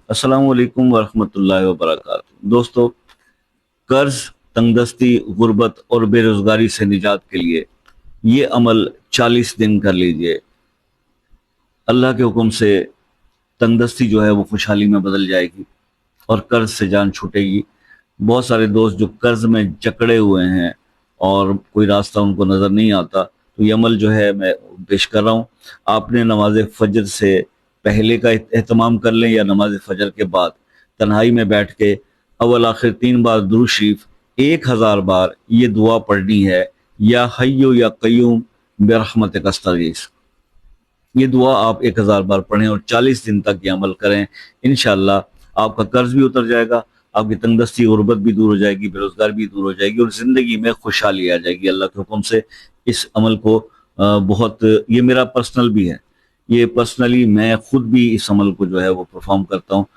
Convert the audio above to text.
अस्सलाम वालेकुम वरहमतुल्लाहि वबरकातुहू। दोस्तों, कर्ज, तंगदस्ती, गुर्बत और बेरोजगारी से निजात के लिए ये अमल 40 दिन कर लीजिए। अल्लाह के हुक्म से तंगदस्ती जो है वो खुशहाली में बदल जाएगी और कर्ज से जान छूटेगी। बहुत सारे दोस्त जो कर्ज में जकड़े हुए हैं और कोई रास्ता उनको नज़र नहीं आता, तो ये अमल जो है मैं पेश कर रहा हूँ। आपने नमाज फजर से पहले का एहतमाम कर लें या नमाज फजर के बाद तन्हाई में बैठ के अव्वल आखिर 3 बार दुरूद शरीफ 1000 बार ये दुआ पढ़नी है, या हय्यु या कय्यूम बिरहमतिक अस्तगीस। ये दुआ आप 1000 बार पढ़ें और 40 दिन तक ये अमल करें। इंशाअल्लाह आपका कर्ज भी उतर जाएगा, आपकी तंगदस्ती गुर्बत भी दूर हो जाएगी, बेरोजगार भी दूर हो जाएगी और जिंदगी में खुशहाली आ जाएगी अल्लाह के हुक्म से। इस अमल को बहुत, ये मेरा पर्सनल भी है, ये पर्सनली मैं खुद भी इस अमल को जो है वो परफॉर्म करता हूँ।